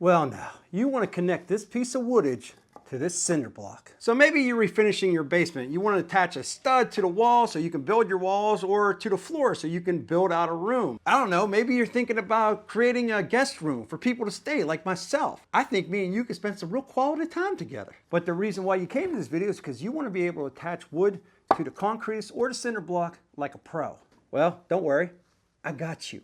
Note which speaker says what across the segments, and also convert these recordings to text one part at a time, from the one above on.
Speaker 1: Well now, you want to connect this piece of woodage to this cinder block. So maybe you're refinishing your basement. You want to attach a stud to the wall so you can build your walls, or to the floor so you can build out a room. I don't know, maybe you're thinking about creating a guest room for people to stay like myself. I think me and you could spend some real quality time together. But the reason why you came to this video is because you want to be able to attach wood to the concrete or the cinder block like a pro. Well, don't worry, I got you.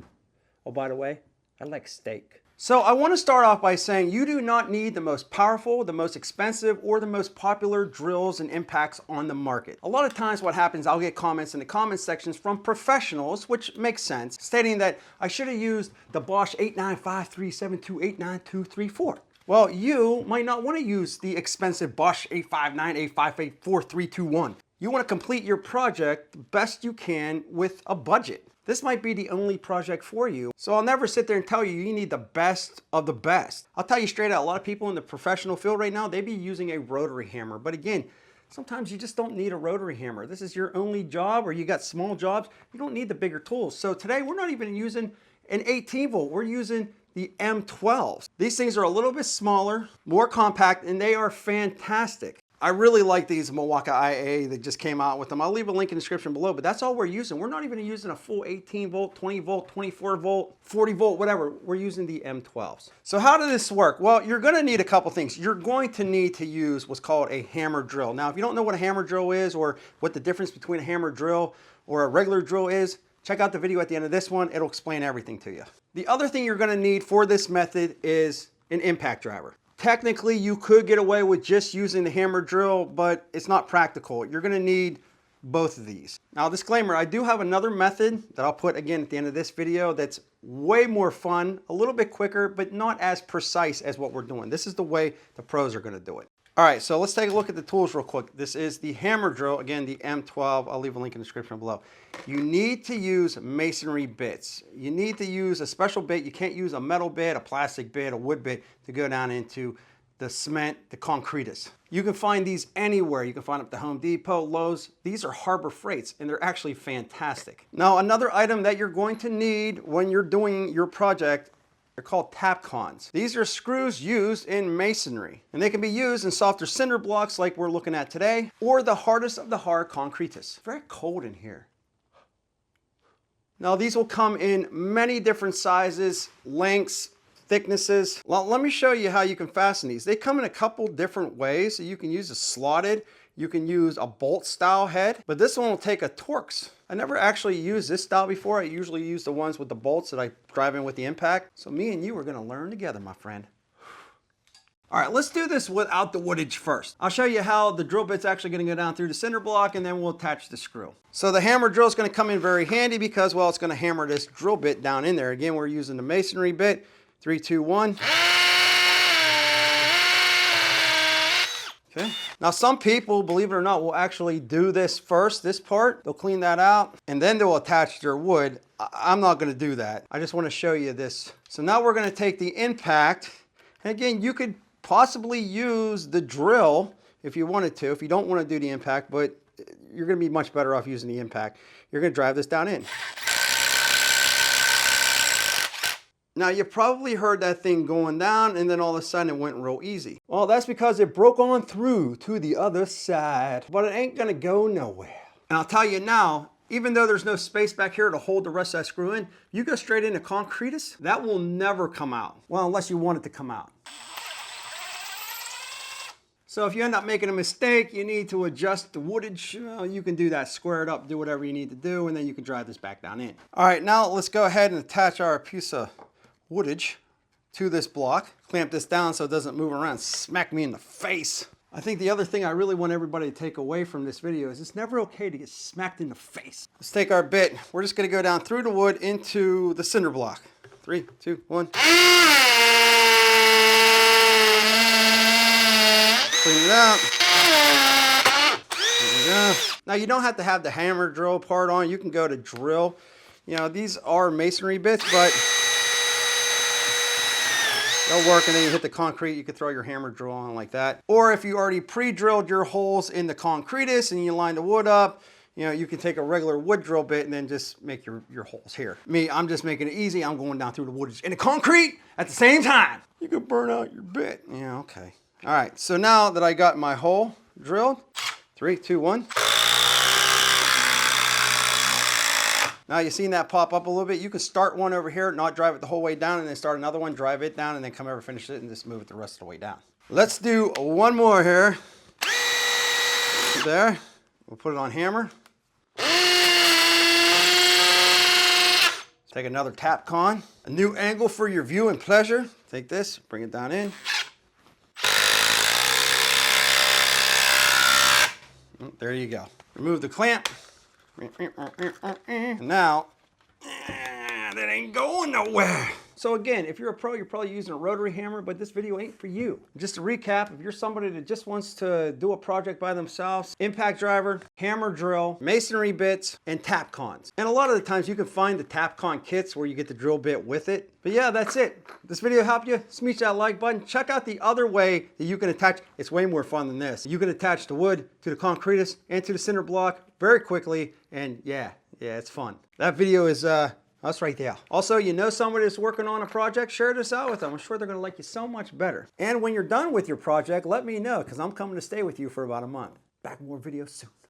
Speaker 1: Oh, by the way, I like steak. So I want to start off by saying you do not need the most powerful, the most expensive, or the most popular drills and impacts on the market. A lot of times what happens, I'll get comments in the comment sections from professionals, which makes sense, stating that I should have used the Bosch 895-372-89234. Well, you might not want to use the expensive Bosch 859-858-4321. You want to complete your project the best you can with a budget. This might be the only project for you. So I'll never sit there and tell you you need the best of the best. I'll tell you straight out, a lot of people in the professional field right now, they be using a rotary hammer. But again, sometimes you just don't need a rotary hammer. This is your only job, or you got small jobs. You don't need the bigger tools. So today we're not even using an 18 volt. We're using the M12s. These things are a little bit smaller, more compact, and they are fantastic. I really like these Milwaukee IA that just came out with them. I'll leave a link in the description below, but that's all we're using. We're not even using a full 18 volt, 20 volt, 24 volt, 40 volt, whatever. We're using the M12s. So how does this work? Well, you're gonna need a couple things. You're going to need to use what's called a hammer drill. Now, if you don't know what a hammer drill is, or what the difference between a hammer drill or a regular drill is, check out the video at the end of this one. It'll explain everything to you. The other thing you're gonna need for this method is an impact driver. Technically, you could get away with just using the hammer drill, but it's not practical. You're gonna need both of these. Now, disclaimer, I do have another method that I'll put again at the end of this video that's way more fun, a little bit quicker, but not as precise as what we're doing. This is the way the pros are gonna do it. All right, so let's take a look at the tools real quick. This is the hammer drill, again, the M12. I'll leave a link in the description below. You need to use masonry bits. You need to use a special bit. You can't use a metal bit, a plastic bit, a wood bit to go down into the cement, the concretus. You can find these anywhere. You can find them at the Home Depot, Lowe's. These are Harbor Freights, and they're actually fantastic. Now, another item that you're going to need when you're doing your project, they're called Tapcons. These are screws used in masonry, and they can be used in softer cinder blocks like we're looking at today, or the hardest of the hard concretus. Very cold in here. Now, these will come in many different sizes, lengths, thicknesses. Well, let me show you how you can fasten these. They come in a couple different ways. So you can use a slotted, you can use a bolt style head, but this one will take a Torx. I never actually used this style before. I usually use the ones with the bolts that I drive in with the impact. So me and you are gonna learn together, my friend. All right, let's do this without the woodage first. I'll show you how the drill bit's actually gonna go down through the cinder block, and then we'll attach the screw. So the hammer drill is gonna come in very handy because, well, it's gonna hammer this drill bit down in there. Again, we're using the masonry bit. 3, 2, 1. Okay. Now, some people, believe it or not, will actually do this first, this part. They'll clean that out, and then they'll attach their wood. I'm not gonna do that. I just wanna show you this. So now we're gonna take the impact, and again, you could possibly use the drill if you wanted to, if you don't wanna do the impact, but you're gonna be much better off using the impact. You're gonna drive this down in. Now, you probably heard that thing going down, and then all of a sudden it went real easy. Well, that's because it broke on through to the other side, but it ain't gonna go nowhere. And I'll tell you now, even though there's no space back here to hold the rest of that screw in, you go straight into concretus, that will never come out. Well, unless you want it to come out. So if you end up making a mistake, you need to adjust the woodage, you can do that, square it up, do whatever you need to do, and then you can drive this back down in. All right, now let's go ahead and attach our piece of woodage to this block. Clamp this down so it doesn't move around, smack me in the face. I think the other thing I really want everybody to take away from this video is it's never okay to get smacked in the face. Let's take our bit. We're just gonna go down through the wood into the cinder block. 3, 2, 1. Clean it out. There we go. Now, you don't have to have the hammer drill part on. You can go to drill. You know, these are masonry bits, but they'll work, and then you hit the concrete, you could throw your hammer drill on like that. Or if you already pre-drilled your holes in the concretus and you line the wood up, you know, you can take a regular wood drill bit and then just make your holes here. Me, I'm just making it easy. I'm going down through the woodage and the concrete at the same time. You could burn out your bit. Yeah, okay. All right, so now that I got my hole drilled, 3, 2, 1. Now you've seen that pop up a little bit. You can start one over here, not drive it the whole way down, and then start another one, drive it down, and then come over, finish it, and just move it the rest of the way down. Let's do one more here. There. We'll put it on hammer. Take another Tapcon. A new angle for your view and pleasure. Take this, bring it down in. There you go. Remove the clamp. And now, that ain't going nowhere. So again, if you're a pro, you're probably using a rotary hammer, but this video ain't for you. Just to recap, if you're somebody that just wants to do a project by themselves, impact driver, hammer drill, masonry bits, and Tapcons. And a lot of the times you can find the Tapcon kits where you get the drill bit with it. But yeah, that's it. This video helped you, smash that like button. Check out the other way that you can attach. It's way more fun than this. You can attach the wood to the concretus and to the cinder block very quickly. And yeah, it's fun. That video is that's right there. Also, you know somebody that's working on a project, share this out with them. I'm sure they're gonna like you so much better. And when you're done with your project, let me know, because I'm coming to stay with you for about a month. Back with more videos soon.